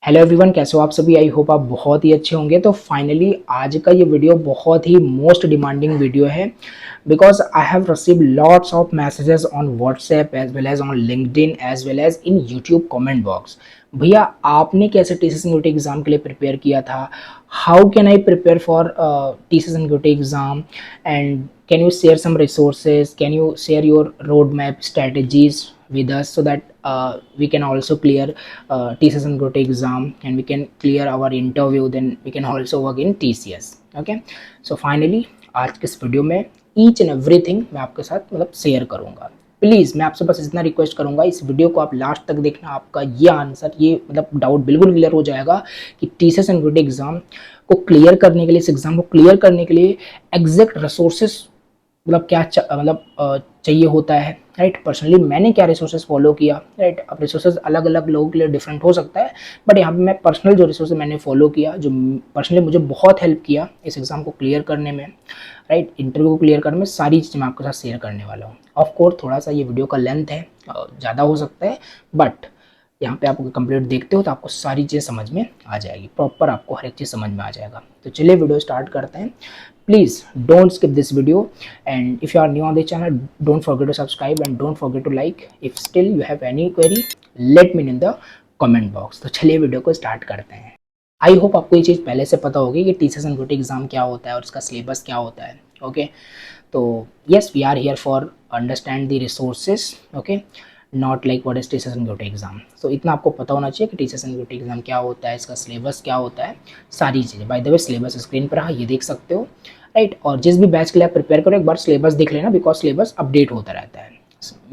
Hello everyone, कैसे हो आप सभी। आई होप आप बहुत ही अच्छे होंगे। तो फाइनली आज का ये वीडियो बहुत ही मोस्ट डिमांडिंग वीडियो है because I have receive lots of messages on WhatsApp as well as on LinkedIn as well as in YouTube comment box. भैया आपने कैसे टीसीएस एंड एग्जाम के लिए प्रिपेयर किया था, how can I prepare for TCS and exam, and can you share some resources, can you share your roadmap strategies with us so that we can also clear TCS and GOT exam and we can clear our interview, then we can also work in TCS. Okay, so finally आज के इस video में each and everything मैं आपके साथ मतलब share करूंगा। Please मैं आपसे बस इतना रिक्वेस्ट करूंगा, इस वीडियो को आप लास्ट तक देखना। आपका ये आंसर, ये मतलब डाउट बिल्कुल क्लियर हो जाएगा कि टीसीएस एंड GOT एग्जाम को क्लियर करने के लिए, इस एग्जाम को क्लियर करने के लिए एग्जैक्ट रिसोर्सेस मतलब क्या चाहिए होता है। राइट, पर्सनली मैंने क्या रिसोर्सेज फॉलो किया। राइट, अब रिसोर्सेज अलग अलग लोगों के लिए डिफरेंट हो सकता है, बट यहाँ पे मैं पर्सनल जो रिसोर्सेज मैंने फॉलो किया, जो पर्सनली मुझे बहुत हेल्प किया इस एग्जाम को क्लियर करने में, राइट, इंटरव्यू को क्लियर करने में, सारी चीज़ें मैं आपके साथ शेयर करने वाला हूँ। ऑफकोर्स थोड़ा सा ये वीडियो का लेंथ है, ज़्यादा हो सकता है, बट यहाँ पे आप कंप्लीट देखते हो तो आपको सारी चीज़ें समझ में आ जाएगी, प्रॉपर आपको हर एक चीज़ समझ में आ जाएगा। तो चलिए वीडियो स्टार्ट करते हैं। Please don't skip this video, and if you are new on the channel, don't forget to subscribe and don't forget to like. If still you have any query, let me know in the comment box. तो चलिए video को start करते हैं। I hope आपको ये चीज़ पहले से पता होगी कि टीसीएस एंड GOT एग्जाम क्या होता है और इसका सिलेबस क्या होता है। ओके, तो yes, we are here for understand the resources. Okay, not like what is TCS and GOT exam. तो इतना आपको पता होना चाहिए कि टीसीएस एंड GOT एग्जाम क्या होता है, इसका सिलेबस क्या होता है, सारी चीज़ें। By the way syllabus screen पर ये देख सकते हो। राइट, और जिस भी बैच के लिए आप प्रिपेयर करो एक बार सिलेबस देख लेना, बिकॉज सिलेबस अपडेट होता रहता है।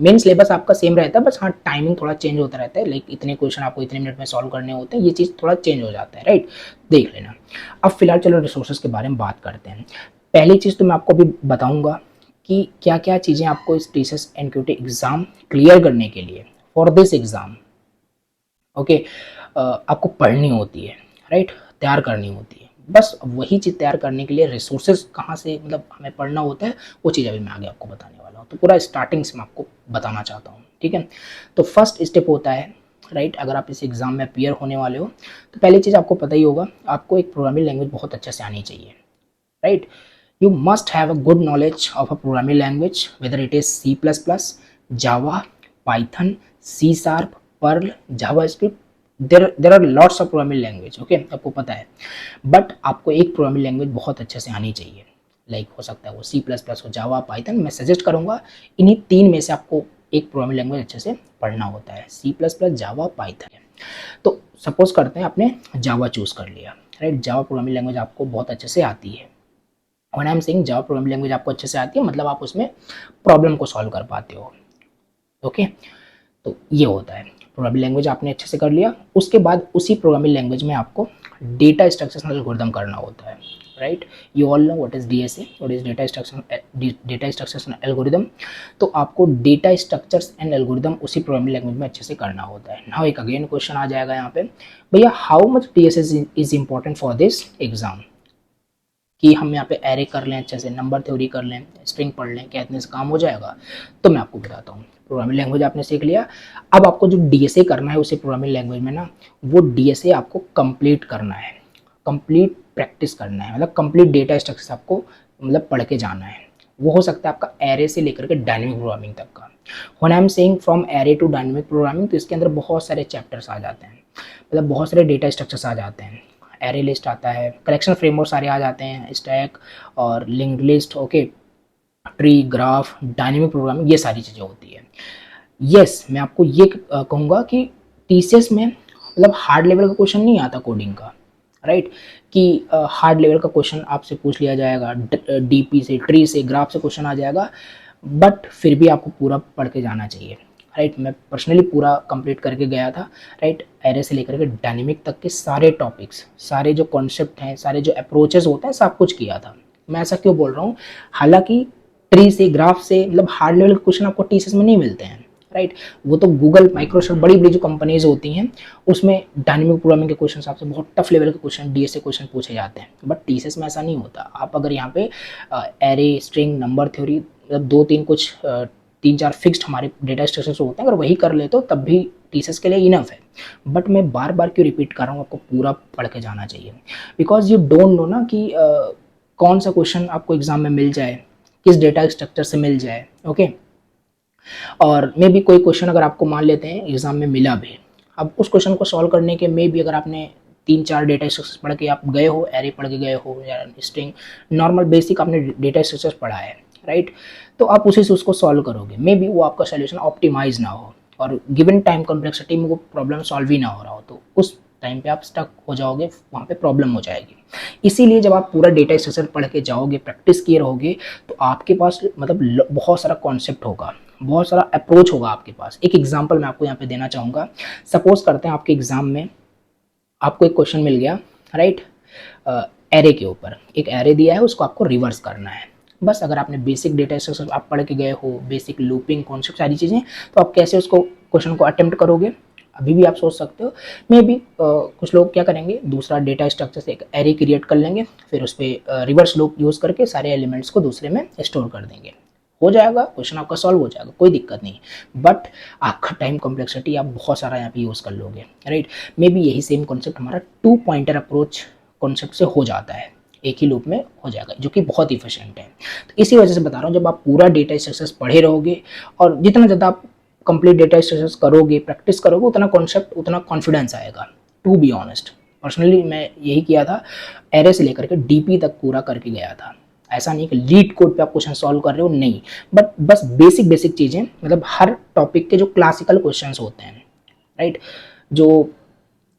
मेन सिलेबस आपका सेम रहता है, बस हाँ टाइमिंग थोड़ा चेंज होता रहता है। लाइक इतने क्वेश्चन आपको इतने मिनट में सॉल्व करने होते हैं, ये चीज़ थोड़ा चेंज हो जाता है। राइट, देख लेना। अब फिलहाल चलो रिसोर्सेज के बारे में बात करते हैं। पहली चीज़ तो मैं आपको अभी बताऊंगा कि क्या क्या चीज़ें आपको इस TCS and GOT exam clear करने के लिए, फॉर दिस एग्जाम, ओके, आपको पढ़नी होती है। राइट, तैयार करनी होती है। बस वही चीज़ तैयार करने के लिए रिसोर्सेज कहाँ से मतलब हमें पढ़ना होता है, वो चीज़ अभी मैं आगे आपको बताने वाला हूँ। तो पूरा स्टार्टिंग से मैं आपको बताना चाहता हूँ। ठीक है, तो फर्स्ट स्टेप होता है, राइट, अगर आप इस एग्जाम में अपीयर होने वाले हो तो पहली चीज़ आपको पता ही होगा, आपको एक प्रोग्रामिंग लैंग्वेज बहुत अच्छे से आनी चाहिए। Right, you must have a good knowledge of a programming language, whether it is C++, Java, Python, C Sharp, Perl, JavaScript. There are lots of programming language. Okay, आपको पता है, बट आपको एक प्रोग्रामिंग लैंग्वेज बहुत अच्छे से आनी चाहिए। लाइक हो सकता है वो C++ हो, जावा, पाइथन। मैं सजेस्ट करूंगा इन्हीं तीन में से आपको एक प्रोग्रामिंग लैंग्वेज अच्छे से पढ़ना होता है, C++, जावा, पाइथन। तो सपोज करते हैं आपने जावा चूज कर लिया। राइट, जावा प्रोग्रामिंग लैंग्वेज आपको बहुत अच्छे से आती है। When I am saying Java programming language आपको अच्छे से आती है, मतलब आप उसमें प्रॉब्लम को सॉल्व कर पाते हो। ओके, तो ये होता है प्रोग्रामिंग लैंग्वेज आपने अच्छे से कर लिया। उसके बाद उसी प्रोग्रामिंग लैंग्वेज में आपको डेटा स्ट्रक्चर एल्गोरिथम करना होता है। Right, you all know what is DSA, what is data structure algorithm. तो आपको डेटा स्ट्रक्चर्स एंड एल्गोरिथम उसी प्रोग्रामिंग लैंग्वेज में अच्छे से करना होता है। नाउ एक अगेन क्वेश्चन आ जाएगा यहाँ पे, भैया how much DSA is important for this exam, कि हम यहाँ पे एरे कर लें, अच्छे से नंबर थ्योरी कर लें, स्ट्रिंग पढ़ लें, क्या इतने से काम हो जाएगा। तो मैं आपको बताता हूँ। प्रोग्रामिंग लैंग्वेज आपने सीख लिया, अब आपको जो डीएसए करना है उसी प्रोग्रामिंग लैंग्वेज में ना, वो डीएसए आपको कंप्लीट करना है, कंप्लीट प्रैक्टिस करना है, मतलब कंप्लीट डेटा स्ट्रक्चर आपको मतलब पढ़ के जाना है। वो हो सकता है आपका एरे से लेकर के डायनेमिक प्रोग्रामिंग तक का। When I am saying from array to dynamic programming, तो इसके अंदर बहुत सारे चैप्टर्स आ जाते हैं, मतलब बहुत सारे डेटा स्ट्रक्चर्स आ जाते हैं। एरे लिस्ट आता है, कलेक्शन फ्रेमवर्क सारे आ जाते हैं, स्टैक और linked list, okay, tree, graph, dynamic programming, ये सारी चीज़ें होती है। यस, मैं आपको ये कहूँगा कि टीसीएस में मतलब हार्ड लेवल का क्वेश्चन नहीं आता कोडिंग का। राइट, कि हार्ड लेवल का क्वेश्चन आपसे पूछ लिया जाएगा, डीपी से, ट्री से, ग्राफ से क्वेश्चन आ जाएगा, बट फिर भी आपको पूरा पढ़ के जाना चाहिए। राइट, मैं पर्सनली पूरा कंप्लीट करके गया था। राइट, एरे से लेकर के डायनेमिक तक के सारे टॉपिक्स, सारे जो कॉन्सेप्ट हैं, सारे जो अप्रोचेस होते हैं, सब कुछ किया था। मैं ऐसा क्यों बोल रहा हूँ, हालांकि ट्री से, ग्राफ से मतलब हार्ड लेवल के क्वेश्चन आपको टीसीएस में नहीं मिलते हैं। राइट, वो तो गूगल, माइक्रोसॉफ्ट, बड़ी बड़ी जो कंपनीज होती हैं उसमें डायनेमिक प्रोग्रामिंग के क्वेश्चन आपसे बहुत टफ लेवल के क्वेश्चन, डीएसए क्वेश्चन पूछे जाते हैं, बट टीसीएस में ऐसा नहीं होता। आप अगर यहाँ पे एरे, स्ट्रिंग, नंबर थ्योरी, मतलब दो तीन कुछ तीन चार फिक्स्ड हमारे डेटा स्ट्रक्चर्स होते हैं, अगर वही कर लेते हो तब भी टीसीएस के लिए इनफ है। बट मैं बार बार क्यों रिपीट कर रहा हूँ, आपको पूरा पढ़ के जाना चाहिए, बिकॉज यू डोंट नो ना कि कौन सा क्वेश्चन आपको एग्जाम में मिल जाए, किस डेटा स्ट्रक्चर से मिल जाए। ओके, और मे भी कोई क्वेश्चन अगर आपको मान लेते हैं एग्जाम में मिला भी, अब उस क्वेश्चन को सॉल्व करने के मे भी अगर आपने 3-4 डेटा स्ट्रक्चर्स पढ़ के आप गए हो, एरे पढ़ के गए हो या स्ट्रिंग नॉर्मल बेसिक आपने डेटा स्ट्रक्चर्स पढ़ा है, राइट, तो आप उसी से उसको सॉल्व करोगे। मे बी वो आपका सोल्यूशन ऑप्टिमाइज ना हो और गिवन टाइम कॉम्प्लेक्सिटी में वो प्रॉब्लम सॉल्व ही ना हो रहा हो, तो उस टाइम पे आप स्टक हो जाओगे, वहाँ पे प्रॉब्लम हो जाएगी। इसीलिए जब आप पूरा डेटा स्ट्रक्चर पढ़ के जाओगे, प्रैक्टिस किए रहोगे, तो आपके पास मतलब बहुत सारा कॉन्सेप्ट होगा, बहुत सारा अप्रोच होगा आपके पास। एक एग्जांपल मैं आपको यहाँ पे देना चाहूँगा। सपोज करते हैं आपके एग्जाम में आपको एक क्वेश्चन मिल गया, राइट, एरे के ऊपर एक एरे दिया है, उसको आपको रिवर्स करना है। बस अगर आपने बेसिक डेटा स्ट्रक्चर आप पढ़ के गए हो, बेसिक लूपिंग कॉन्सेप्ट सारी चीज़ें, तो आप कैसे उसको क्वेश्चन को अटेम्प्ट करोगे अभी भी आप सोच सकते हो। मे बी कुछ लोग क्या करेंगे, दूसरा डेटा स्ट्रक्चर से एक एरे क्रिएट कर लेंगे, फिर उस पर रिवर्स लूप यूज़ करके सारे एलिमेंट्स को दूसरे में स्टोर कर देंगे, हो जाएगा, क्वेश्चन आपका सॉल्व हो जाएगा, कोई दिक्कत नहीं। बट आपका टाइम कॉम्प्लेक्सिटी आप बहुत सारा यहाँ पे यूज़ कर लोगे, राइट। मे बी यही सेम कॉन्सेप्ट हमारा 2 पॉइंटर अप्रोच कॉन्सेप्ट से हो जाता है, एक ही लूप में हो जाएगा, जो कि बहुत इफिशिएंट है। तो इसी वजह से बता रहा हूँ, जब आप पूरा डेटा स्ट्रक्चर्स पढ़े रहोगे और जितना ज़्यादा आप कंप्लीट डेटा स्ट्रक्चर्स करोगे, प्रैक्टिस करोगे, उतना कॉन्सेप्ट उतना कॉन्फिडेंस आएगा। टू बी ऑनेस्ट, पर्सनली मैं यही किया था, एरे से लेकर के डीपी तक पूरा करके गया था। ऐसा नहीं कि लीड कोड पे आप क्वेश्चन सॉल्व कर रहे हो, नहीं, बट बस बेसिक बेसिक चीज़ें, मतलब हर टॉपिक के जो क्लासिकल क्वेश्चंस होते हैं, राइट, जो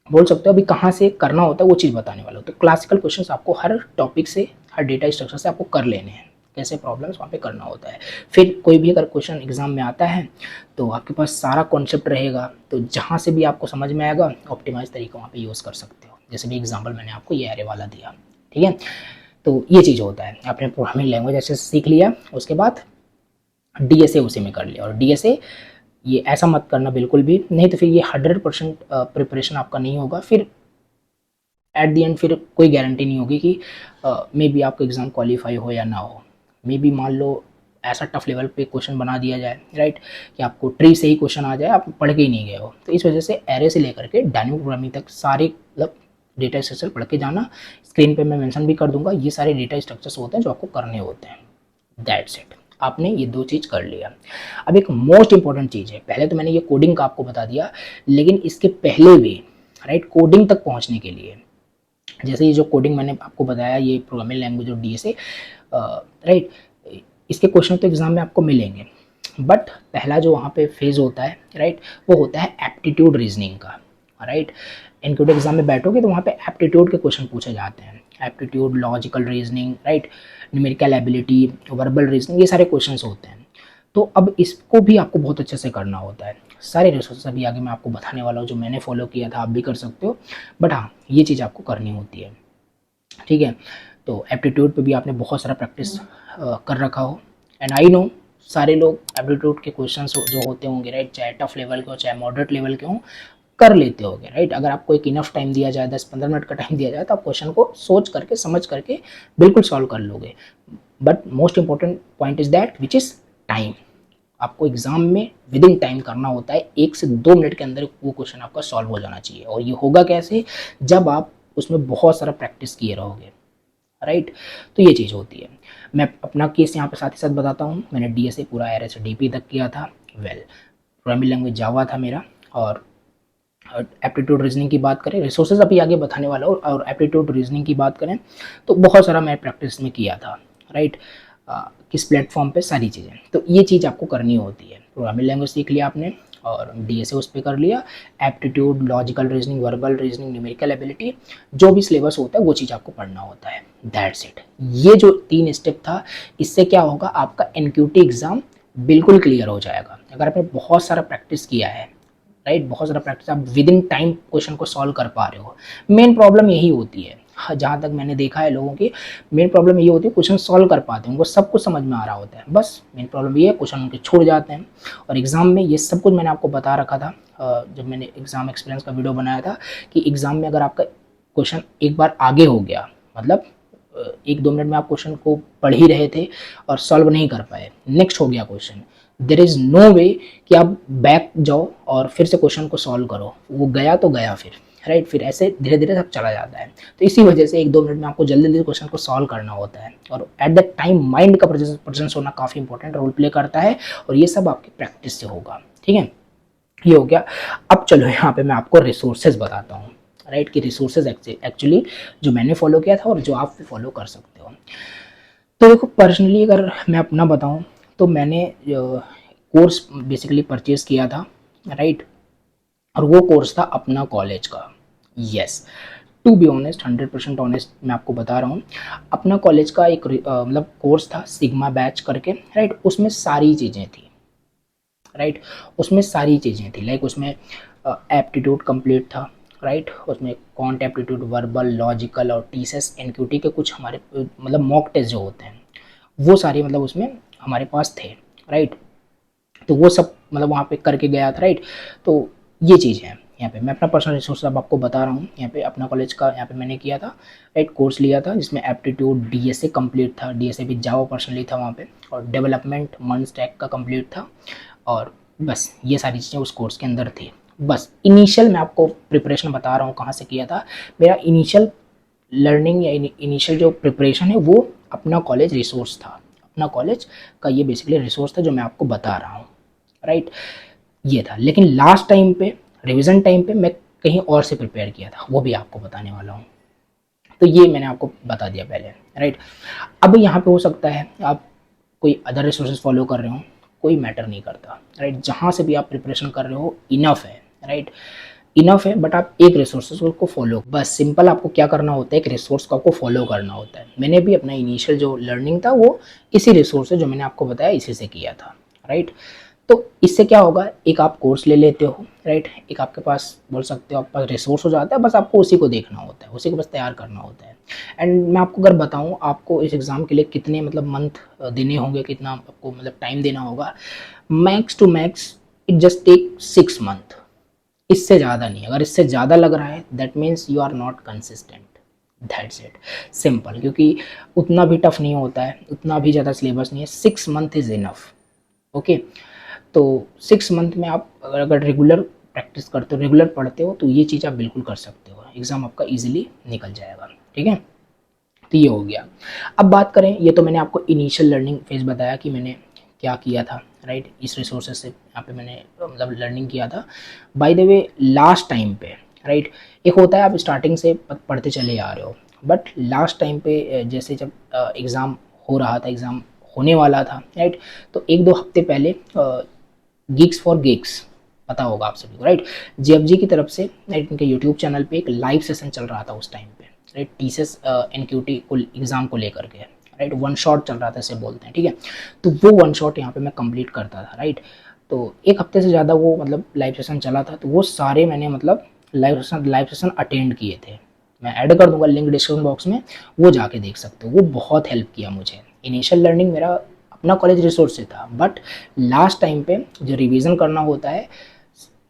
बोल सकते हो अभी कहाँ से करना होता है वो चीज़ बताने वाला हूँ। तो क्लासिकल क्वेश्चंस आपको हर टॉपिक से, हर डेटा स्ट्रक्चर से आपको कर लेने हैं, कैसे प्रॉब्लम्स वहाँ पे करना होता है। फिर कोई भी अगर क्वेश्चन एग्जाम में आता है तो आपके पास सारा कॉन्सेप्ट रहेगा, तो जहाँ से भी आपको समझ में आएगा ऑप्टिमाइज तरीका वहाँ पे यूज़ कर सकते हो। जैसे भी एग्जाम्पल मैंने आपको ये एरे वाला दिया, ठीक है। तो ये चीज़ होता है, आपने प्रोग्रामिंग लैंग्वेज ऐसे सीख लिया, उसके बाद डीएसए उसी में कर लिया। और डीएसए ये ऐसा मत करना बिल्कुल भी नहीं, तो फिर ये 100% प्रिपरेशन आपका नहीं होगा, फिर एट दी एंड फिर कोई गारंटी नहीं होगी कि मे बी आपका एग्ज़ाम क्वालिफाई हो या ना हो। मे बी मान लो ऐसा टफ लेवल पे क्वेश्चन बना दिया जाए, राइट, कि आपको ट्री से ही क्वेश्चन आ जाए, आप पढ़ के ही नहीं गए हो। तो इस वजह से एरे से लेकर के डायनेमिक प्रोग्रामिंग तक सारे मतलब डेटा स्ट्रक्चर पढ़ के जाना। स्क्रीन पे मैं मेंशन भी कर दूंगा, ये सारे डेटा स्ट्रक्चर्स होते हैं जो आपको करने होते हैं। दैट्स इट, आपने ये 2 चीज़ कर लिया। अब एक मोस्ट इंपॉर्टेंट चीज़ है, पहले तो मैंने ये कोडिंग का आपको बता दिया, लेकिन इसके पहले भी, राइट, कोडिंग तक पहुंचने के लिए, जैसे ये जो कोडिंग मैंने आपको बताया, ये प्रोग्रामिंग लैंग्वेज और डीएसए, राइट, इसके क्वेश्चन तो एग्जाम में आपको मिलेंगे, बट पहला जो वहाँ पे फेज होता है, राइट, वो होता है एप्टीट्यूड रीजनिंग का, राइट। इनक्लूड एग्जाम में बैठोगे तो वहाँ पे एप्टीट्यूड के क्वेश्चन पूछे जाते हैं, aptitude, logical reasoning, right, numerical ability, verbal reasoning, ये सारे क्वेश्चंस होते हैं। तो अब इसको भी आपको बहुत अच्छे से करना होता है। सारे रिसोर्सेज अभी आगे मैं आपको बताने वाला हूँ, जो मैंने फॉलो किया था, आप भी कर सकते हो, बट हाँ, ये चीज़ आपको करनी होती है, ठीक है। तो एप्टीट्यूड पे भी आपने बहुत सारा प्रैक्टिस कर रखा हो, एंड आई नो सारे लोग एप्टीट्यूड के क्वेश्चंस जो होते होंगे, राइट, चाहे टफ लेवल के हो चाहे मॉडरेट लेवल के हों, कर लेते होगे, राइट। अगर आपको एक इनफ टाइम दिया जाए, 10-15 मिनट का टाइम दिया जाए, तो आप क्वेश्चन को सोच करके, समझ करके बिल्कुल सॉल्व कर लोगे। But most important point is that which is time. आपको एग्जाम में विद इन टाइम करना होता है, 1 से 2 मिनट के अंदर वो क्वेश्चन आपका सॉल्व हो जाना चाहिए। और ये होगा कैसे, जब आप उसमें बहुत सारा प्रैक्टिस किए रहोगे, राइट। तो ये चीज़ होती है। मैं अपना केस यहाँ पे साथ ही साथ बताता हूँ। मैंने डीएसए पूरा एरे से डीपी तक किया था, वेल, प्रोग्रामिंग लैंग्वेज जावा था मेरा। और एप्टीट्यूड रीजनिंग की बात करें, रिसोर्सेज अभी आगे बताने वाला हूँ, और एप्टीट्यूड रीजनिंग की बात करें तो बहुत सारा मैं प्रैक्टिस में किया था, राइट, किस प्लेटफॉर्म पे, सारी चीज़ें। तो ये चीज़ आपको करनी होती है। प्रोग्रामिंग लैंग्वेज सीख लिया आपने और डीएसए उस पर कर लिया, aptitude, logical reasoning, verbal reasoning, numerical ability, जो भी सिलेबस होता है वो चीज़ आपको पढ़ना होता है। That's it. ये जो 3 स्टेप था, इससे क्या होगा, आपका एनक्यूटी एग्ज़ाम बिल्कुल क्लियर हो जाएगा। अगर आपने बहुत सारा प्रैक्टिस किया है, राइट, बहुत सारा प्रैक्टिस, आप विद इन टाइम क्वेश्चन को सॉल्व कर पा रहे हो। मेन प्रॉब्लम यही होती है, जहाँ तक मैंने देखा है लोगों की, मेन प्रॉब्लम ये होती है, क्वेश्चन सॉल्व कर पाते हैं, उनको सब कुछ समझ में आ रहा होता है, बस मेन प्रॉब्लम ये है क्वेश्चन उनके छूट जाते हैं। और एग्जाम में ये सब कुछ मैंने आपको बता रखा था जब मैंने एग्जाम एक्सपीरियंस का वीडियो बनाया था, कि एग्जाम में अगर आपका क्वेश्चन एक बार आगे हो गया, मतलब 1-2 मिनट में आप क्वेश्चन को पढ़ ही रहे थे और सॉल्व नहीं कर पाए, नेक्स्ट हो गया क्वेश्चन, देयर इज़ नो वे कि आप बैक जाओ और फिर से क्वेश्चन को सॉल्व करो, वो गया तो गया फिर, राइट। फिर ऐसे धीरे धीरे सब चला जाता है। तो इसी वजह से 1-2 मिनट में आपको जल्दी जल्दी क्वेश्चन को सॉल्व करना होता है, और एट दैट टाइम माइंड का प्रेजेंस होना काफ़ी इंपॉर्टेंट रोल प्ले करता है, और ये सब आपकी प्रैक्टिस से होगा, ठीक है। ये हो गया। अब चलो यहाँ पे मैं आपको रिसोर्सेज बताता हूँ, राइट, कि रिसोर्सेज एक्चुअली जो मैंने फॉलो किया था और जो आप भी फॉलो कर सकते हो। तो देखो, पर्सनली अगर मैं अपना बताऊँ तो मैंने कोर्स बेसिकली परचेज किया था, राइट, और वो कोर्स था अपना कॉलेज का। Yes, to be honest, 100% honest मैं आपको बता रहा हूँ, अपना कॉलेज का एक मतलब कोर्स था सिग्मा बैच करके, राइट। उसमें सारी चीज़ें थी, राइट, उसमें सारी चीज़ें थी, लाइक उसमें एप्टीट्यूड कंप्लीट था, राइट, उसमें कॉन्ट एप्टीट्यूड, वर्बल, लॉजिकल और टीएसएस एनक्यूटी के कुछ हमारे मतलब मॉक टेस्ट जो होते हैं वो सारे मतलब उसमें हमारे पास थे, राइट। तो वो सब मतलब वहाँ पे करके गया था, राइट। तो ये चीज़ है यहाँ पे, मैं अपना पर्सनल रिसोर्स अब आपको बता रहा हूँ। यहाँ पे अपना कॉलेज का यहाँ पे मैंने किया था, राइट, कोर्स लिया था जिसमें एप्टीट्यूड डीएसए कंप्लीट था, डीएसए भी जावा पर्सनली था वहाँ पे, और डेवलपमेंट मन स्टैक का कंप्लीट था, और बस ये सारी चीज़ें उस कोर्स के अंदर थी। बस इनिशियल मैं आपको प्रिपरेशन बता रहा हूँ कहाँ से किया था। मेरा इनिशियल लर्निंग या इनिशियल जो प्रिपरेशन है वो अपना कॉलेज रिसोर्स था, अपना कॉलेज का ये बेसिकली रिसोर्स था जो मैं आपको बता रहा हूँ, राइट, ये था। लेकिन लास्ट टाइम पे, रिवीजन टाइम पे मैं कहीं और से प्रिपेयर किया था, वो भी आपको बताने वाला हूँ। तो ये मैंने आपको बता दिया पहले, राइट। अब यहाँ पे हो सकता है आप कोई अदर रिसोर्सेज फॉलो कर रहे हो, कोई मैटर नहीं करता, राइट। जहाँ से भी आप प्रिपरेशन कर रहे हो इनफ है, राइट, इनफ है। बट आप एक रिसोर्सेज को फॉलो, बस सिंपल आपको क्या करना होता है, एक रिसोर्स को आपको फॉलो करना होता है। मैंने भी अपना इनिशियल जो लर्निंग था वो इसी रिसोर्स से, जो मैंने आपको बताया, इसी से किया था, राइट। तो इससे क्या होगा, एक आप कोर्स ले लेते हो, राइट, एक आपके पास बोल सकते हो आपके पास रिसोर्स हो जाता है, बस आपको उसी को देखना होता है, उसी को बस तैयार करना होता है। एंड मैं आपको अगर बताऊं आपको इस एग्ज़ाम के लिए कितने मतलब मंथ देने होंगे, कितना आपको मतलब टाइम देना होगा, max to max it just take 6 month, इससे ज़्यादा नहीं। अगर इससे ज़्यादा लग रहा है that means you are not consistent, that's it, simple. क्योंकि उतना भी टफ नहीं होता है, उतना भी ज़्यादा सिलेबस नहीं है, 6 मंथ इज़ इनफ, ओके। तो 6 मंथ में आप अगर रेगुलर प्रैक्टिस करते हो, रेगुलर पढ़ते हो, तो ये चीज़ आप बिल्कुल कर सकते हो, एग्ज़ाम आपका ईजिली निकल जाएगा, ठीक है। तो ये हो गया। अब बात करें, ये तो मैंने आपको इनिशियल लर्निंग फेज बताया कि मैंने क्या किया था, राइट, इस रिसोर्सेज से यहाँ पे मैंने मतलब लर्निंग किया था। By the way last time पे, राइट, एक होता है आप स्टार्टिंग से पढ़ते चले आ रहे हो, बट लास्ट टाइम पे जैसे जब एग्ज़ाम हो रहा था, एग्ज़ाम होने वाला था, राइट, तो 1-2 हफ्ते पहले गीक्स फॉर गेक्स पता होगा आप सभी को, राइट, जेएफजी की तरफ से, राइट, इनके यूट्यूब चैनल पे एक लाइव सेशन चल रहा था उस टाइम पे, राइट, टीसीएस एनक्यूटी को एग्ज़ाम को लेकर के, राइट, वन शॉट चल रहा था इसे बोलते हैं, ठीक है। तो वो वन शॉट यहाँ पे मैं कंप्लीट करता था, राइट। तो 1 हफ्ते से ज़्यादा वो मतलब लाइव सेशन चला था, तो वो सारे मैंने मतलब लाइव सेशन अटेंड किए थे। मैं ऐड कर दूंगा लिंक डिस्क्रिप्शन बॉक्स में, वो जाके देख सकते हो। वो बहुत हेल्प किया मुझे। इनिशियल लर्निंग मेरा अपना कॉलेज रिसोर्स से था, बट लास्ट टाइम पे जो रिवीजन करना होता है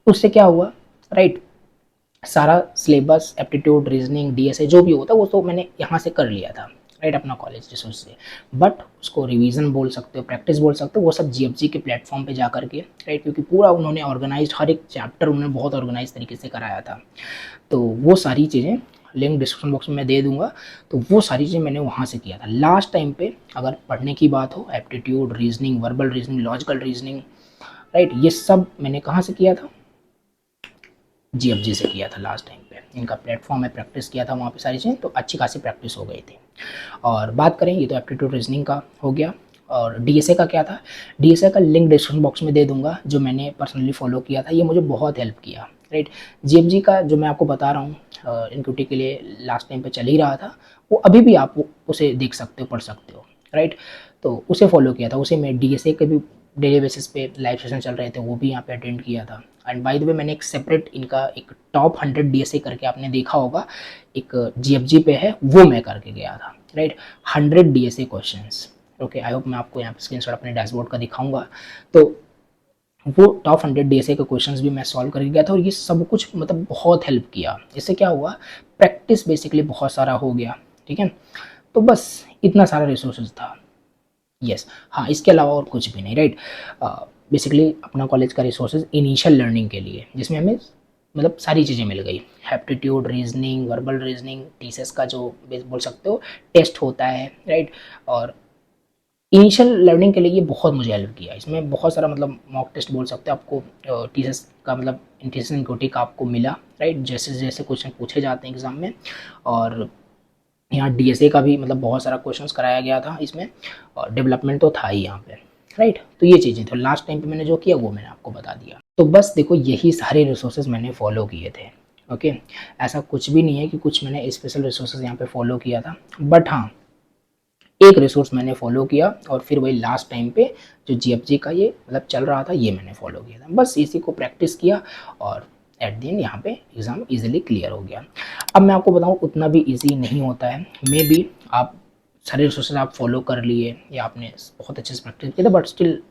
उससे क्या हुआ, राइट, सारा सिलेबस, एप्टीट्यूड, रीजनिंग, डीएसए जो भी होता है वो तो मैंने यहाँ से कर लिया था, राइट, अपना कॉलेज रिसोर्स से। बट उसको रिवीजन बोल सकते हो, प्रैक्टिस बोल सकते हो, वो सब जीएफजी के प्लेटफॉर्म पे जा करके, राइट, क्योंकि पूरा उन्होंने ऑर्गेनाइज, हर एक चैप्टर उन्होंने बहुत ऑर्गेनाइज तरीके से कराया था। तो वो सारी चीज़ें लिंक डिस्क्रिप्शन बॉक्स में मैं दे दूंगा। तो वो सारी चीज़ें मैंने वहाँ से किया था। लास्ट टाइम पे अगर पढ़ने की बात हो, aptitude, reasoning, verbal reasoning, logical reasoning, right, ये सब मैंने कहाँ से किया था, जीएफजी से किया था लास्ट टाइम पे। इनका प्लेटफॉर्म है, प्रैक्टिस किया था वहाँ पे सारी चीज़ें, तो अच्छी खासी प्रैक्टिस हो गई थी। और बात करें, ये तो एप्टीट्यूड रीजनिंग का हो गया। और डीएसए का क्या था, डीएसए का लिंक डिस्क्रिप्शन बॉक्स में दे दूंगा, जो मैंने पर्सनली फॉलो किया था, ये मुझे बहुत हेल्प किया, राइट। जीएफजी का जो मैं आपको बता रहा हूँ इनक्यूटी के लिए लास्ट टाइम पे चल ही रहा था, वो अभी भी आप उसे देख सकते हो, पढ़ सकते हो, राइट। तो उसे फॉलो किया था, उसे मैं डीएसए के भी डेली बेसिस पे लाइव सेशन चल रहे थे, वो भी यहाँ पे अटेंड किया था। एंड बाय द वे मैंने एक सेपरेट इनका एक टॉप 100 डीएसए करके आपने देखा होगा, एक जीएफजी पे है, वो मैं करके गया था, right, 100 DSA questions. Okay, I hope मैं आपको यहाँ पे स्क्रीनशॉट अपने डैशबोर्ड का दिखाऊंगा। तो वो टॉप 100 डीएसए के क्वेश्चंस भी मैं सॉल्व करके गया था, और ये सब कुछ मतलब बहुत हेल्प किया। इससे क्या हुआ, प्रैक्टिस बेसिकली बहुत सारा हो गया, ठीक है। तो बस इतना सारा रिसोर्सेज था। यस, हाँ, इसके अलावा और कुछ भी नहीं, राइट। बेसिकली अपना कॉलेज का रिसोर्सेज इनिशियल लर्निंग के लिए, जिसमें हमें मतलब सारी चीज़ें मिल गई, aptitude, reasoning, verbal reasoning, TCS का जो बोल सकते हो टेस्ट होता है, राइट। और इनिशियल लर्निंग के लिए ये बहुत मुझे हेल्प किया, इसमें बहुत सारा मतलब मॉक टेस्ट बोल सकते हो आपको टीसीएस का मतलब टीसीएस एनक्यूटी का आपको मिला, राइट। जैसे जैसे क्वेश्चन पूछे जाते हैं एग्जाम में, और यहाँ डीएसए का भी मतलब बहुत सारा क्वेश्चंस कराया गया था इसमें, और डेवलपमेंट तो था ही यहाँ पे, राइट। तो ये चीज़ें तो लास्ट टाइम पे मैंने जो किया वो मैंने आपको बता दिया। तो बस देखो यही सारे रिसोर्सेज मैंने फॉलो किए थे, ओके। ऐसा कुछ भी नहीं है कि कुछ मैंने स्पेशल रिसोर्सेज यहाँ पे फॉलो किया था, बट हाँ एक रिसोर्स मैंने फॉलो किया, और फिर वही लास्ट टाइम पे जो जीएफजी का ये मतलब चल रहा था ये मैंने फॉलो किया था, बस इसी को प्रैक्टिस किया, और एट द एंड यहाँ पे एग्ज़ाम इजीली क्लियर हो गया। अब मैं आपको बताऊँ उतना भी इजी नहीं होता है, मे बी आप सारे रिसोर्सेज आप फॉलो कर लिए या आपने बहुत अच्छे से प्रैक्टिस किया था, बट स्टिल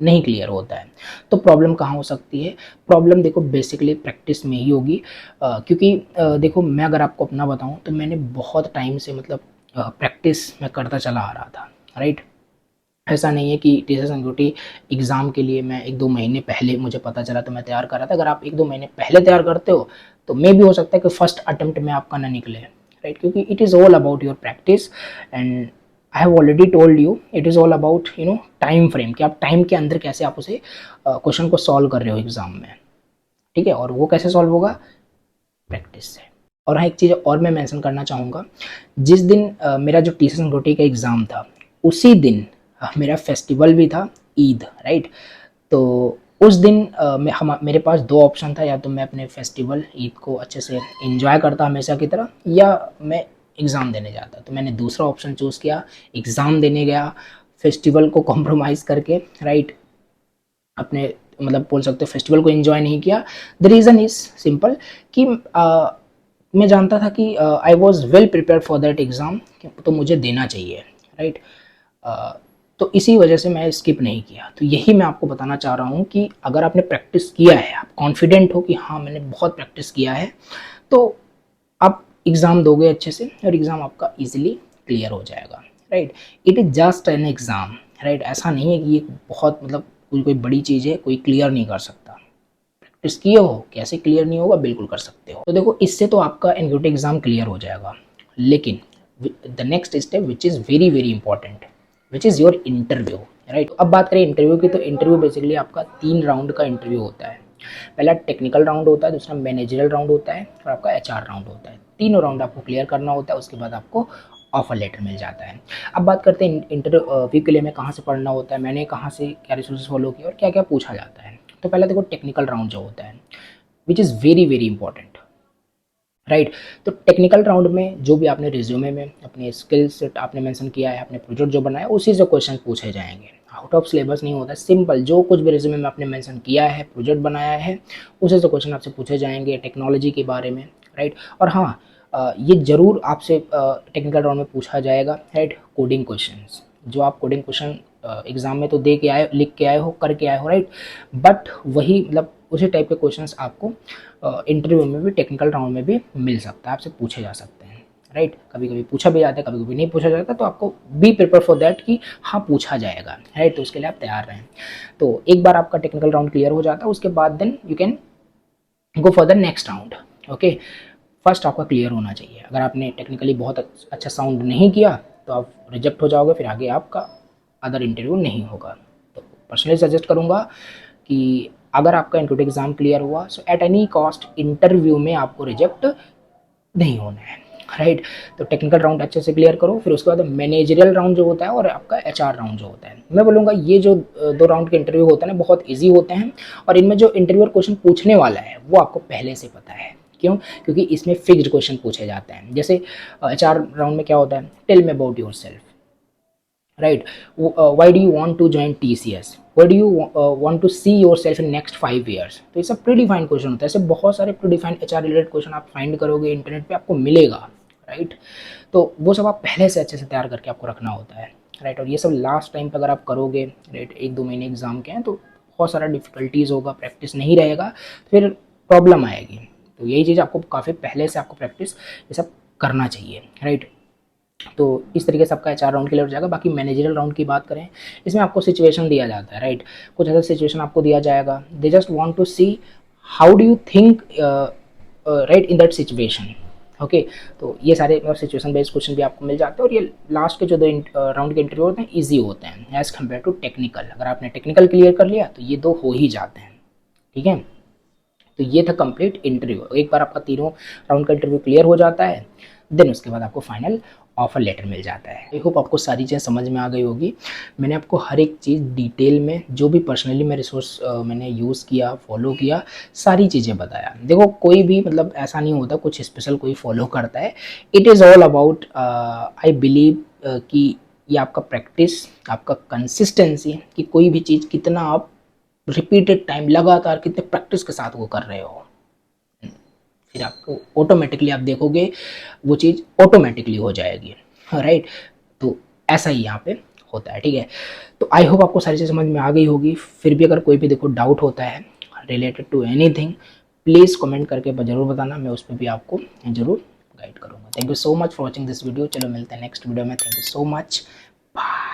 नहीं क्लियर होता है। तो प्रॉब्लम कहाँ हो सकती है? प्रॉब्लम देखो बेसिकली प्रैक्टिस में ही होगी, क्योंकि देखो मैं अगर आपको अपना बताऊँ तो मैंने बहुत टाइम से मतलब प्रैक्टिस मैं करता चला आ रहा था, राइट। ऐसा नहीं है कि टीचर्स एनक्यूटी एग्ज़ाम के लिए मैं 1-2 महीने पहले मुझे पता चला तो मैं तैयार कर रहा था। अगर आप 1-2 महीने पहले तैयार करते हो तो मे भी हो सकता है कि फर्स्ट अटेम्प्ट में आपका ना निकले, राइट। क्योंकि it is all about your practice, and I have already told you it is all about time frame, कि आप टाइम के अंदर कैसे आप उसे क्वेश्चन को सॉल्व कर रहे हो एग्ज़ाम में, ठीक है। और वो कैसे सॉल्व होगा? प्रैक्टिस से। और हाँ एक चीज़ और मैं मेंशन करना चाहूँगा, जिस दिन मेरा जो टीचर्स एनक्यूटी का एग्ज़ाम था उसी दिन मेरा फेस्टिवल भी था, ईद, राइट। तो उस दिन मेरे पास दो ऑप्शन था, या तो मैं अपने फेस्टिवल ईद को अच्छे से एंजॉय करता हमेशा की तरह, या मैं एग्ज़ाम देने जाता। तो मैंने दूसरा ऑप्शन चूज़ किया, एग्ज़ाम देने गया फेस्टिवल को कॉम्प्रोमाइज़ करके, राइट। अपने मतलब बोल सकते हो फेस्टिवल को एंजॉय नहीं किया। द रीज़न इज़ सिंपल कि मैं जानता था कि I was well prepare for that exam, तो मुझे देना चाहिए, राइट। तो इसी वजह से मैं स्किप नहीं किया। तो यही मैं आपको बताना चाह रहा हूँ कि अगर आपने प्रैक्टिस किया है, आप कॉन्फिडेंट हो कि हाँ मैंने बहुत प्रैक्टिस किया है, तो आप एग्ज़ाम दोगे अच्छे से और एग्ज़ाम आपका ईजिली क्लियर हो जाएगा, right. It is just an exam, right. ऐसा नहीं है कि ये बहुत मतलब कोई बड़ी चीज़ है, कोई क्लियर नहीं कर सकता। प्रैक्टिस किए हो, कैसे क्लियर नहीं होगा? बिल्कुल कर सकते हो। तो देखो इससे तो आपका एनक्यूटी एग्ज़ाम क्लियर हो जाएगा, लेकिन the next step which is very very important, which is your interview, right. अब बात करें इंटरव्यू की, तो इंटरव्यू बेसिकली आपका 3 राउंड का इंटरव्यू होता है। पहला टेक्निकल राउंड होता है, दूसरा मैनेजरियल राउंड होता है, और आपका एचआर राउंड होता है। तीनों राउंड आपको क्लियर करना होता है, उसके बाद आपको ऑफर लेटर मिल जाता है। अब बात करते हैं इंटरव्यू के लिए हमें कहाँ से पढ़ना होता है, मैंने कहाँ से क्या रिसोर्सेज फॉलो किया और क्या क्या पूछा जाता है। तो पहले देखो टेक्निकल राउंड जो होता है, which is very very important, right. तो टेक्निकल राउंड में जो भी आपने रिज्यूमे में अपने स्किल्स आपने मेंशन किया है, अपने प्रोजेक्ट जो बनाया, उसी से क्वेश्चन पूछे जाएंगे। आउट ऑफ सिलेबस नहीं होता, सिंपल जो कुछ भी रिज्यूमे में आपने मेंशन किया है, प्रोजेक्ट बनाया है, उसी से क्वेश्चन आपसे पूछे जाएंगे टेक्नोलॉजी के बारे में, राइट। और हाँ ये ज़रूर आपसे टेक्निकल राउंड में पूछा जाएगा, राइट, कोडिंग क्वेश्चंस। जो आप कोडिंग क्वेश्चन एग्जाम में तो दे के आए, लिख के आए हो, करके आए हो, राइट, बट वही मतलब उसी टाइप के क्वेश्चंस आपको इंटरव्यू में भी, टेक्निकल राउंड में भी मिल सकता है, आपसे पूछे जा सकते हैं, राइट। कभी कभी पूछा भी जाता है, कभी कभी नहीं पूछा जाता, तो आपको बी प्रिपेयर फॉर दैट कि हाँ पूछा जाएगा, राइट। तो उसके लिए आप तैयार रहें। तो एक बार आपका टेक्निकल राउंड क्लियर हो जाता है, उसके बाद then you can go for the next round, okay. First आपका क्लियर होना चाहिए। अगर आपने टेक्निकली बहुत अच्छा साउंड नहीं किया तो आप रिजेक्ट हो जाओगे, फिर आगे आपका अदर इंटरव्यू नहीं होगा। तो पर्सनली सजेस्ट करूँगा कि अगर आपका एनक्यूटी एग्ज़ाम क्लियर हुआ, सो एट एनी कॉस्ट इंटरव्यू में आपको रिजेक्ट नहीं होना है, राइट। तो टेक्निकल राउंड अच्छे से क्लियर करो, फिर उसके बाद मैनेजरियल राउंड जो होता है और आपका एचआर राउंड जो होता है। मैं बोलूँगा ये जो 2 राउंड के इंटरव्यू होते हैं ना, बहुत ईजी होते हैं, और इनमें जो इंटरव्यूअर क्वेश्चन पूछने वाला है वो आपको पहले से पता है। क्यों? क्योंकि इसमें फिक्स्ड क्वेश्चन पूछे जाते हैं। जैसे एचआर राउंड में क्या होता है, tell me about yourself, right, why do you want to join TCS, where do you want to see yourself in next 5 years। तो ये सब प्रीडिफाइंड क्वेश्चन होता है। ऐसे बहुत सारे प्रीडिफाइंड एचआर रिलेटेड क्वेश्चन आप फाइंड करोगे इंटरनेट पे, आपको मिलेगा, राइट। तो वो सब आप पहले से अच्छे से तैयार करके आपको रखना होता है, राइट। और ये सब लास्ट टाइम पे अगर आप करोगे, राइट, 1-2 महीने एग्जाम के हैं, तो बहुत सारा डिफिकल्टीज होगा, प्रैक्टिस नहीं रहेगा, फिर प्रॉब्लम आएगी। तो यही चीज़ आपको काफ़ी पहले से आपको प्रैक्टिस ये सब करना चाहिए, राइट। तो इस तरीके से आपका HR राउंड क्लियर हो जाएगा। बाकी मैनेजरियल राउंड की बात करें, इसमें आपको सिचुएशन दिया जाता है, राइट। कुछ ऐसा सिचुएशन आपको दिया जाएगा, they just want to see how do you think right in that situation. Okay, तो ये सारे सिचुएशन बेस्ड क्वेश्चन भी आपको मिल जाते हैं। और ये लास्ट के जो 2 राउंड के इंटरव्यू होते हैं ईजी होते हैं एज कम्पेयर टू टेक्निकल। अगर आपने टेक्निकल क्लियर कर लिया तो ये 2 हो ही जाते हैं, ठीक है। तो ये था कंप्लीट इंटरव्यू। एक बार आपका तीनों राउंड का इंटरव्यू क्लियर हो जाता है, देन उसके बाद आपको फाइनल ऑफर लेटर मिल जाता है। आई होप आपको सारी चीज़ें समझ में आ गई होगी। मैंने आपको हर एक चीज़ डिटेल में, जो भी पर्सनली मैं रिसोर्स मैंने यूज़ किया, फॉलो किया, सारी चीज़ें बताया। देखो कोई भी मतलब ऐसा नहीं होता कुछ स्पेशल कोई फॉलो करता है। It is all about I believe कि ये आपका प्रैक्टिस, आपका कंसिस्टेंसी, कि कोई भी चीज़ कितना आप रिपीटेड टाइम लगातार कितने प्रैक्टिस के साथ वो कर रहे हो, फिर आपको ऑटोमेटिकली आप देखोगे वो चीज़ ऑटोमेटिकली हो जाएगी, राइट। तो ऐसा ही यहाँ पे होता है, ठीक है। तो आई होप आपको सारी चीज़ समझ में आ गई होगी। फिर भी अगर कोई भी देखो डाउट होता है related to anything, please comment करके ज़रूर बताना, मैं उस पर भी आपको ज़रूर गाइड करूँगा। Thank you so much for watching this video. चलो मिलते हैं नेक्स्ट वीडियो में। Thank you so much, bye.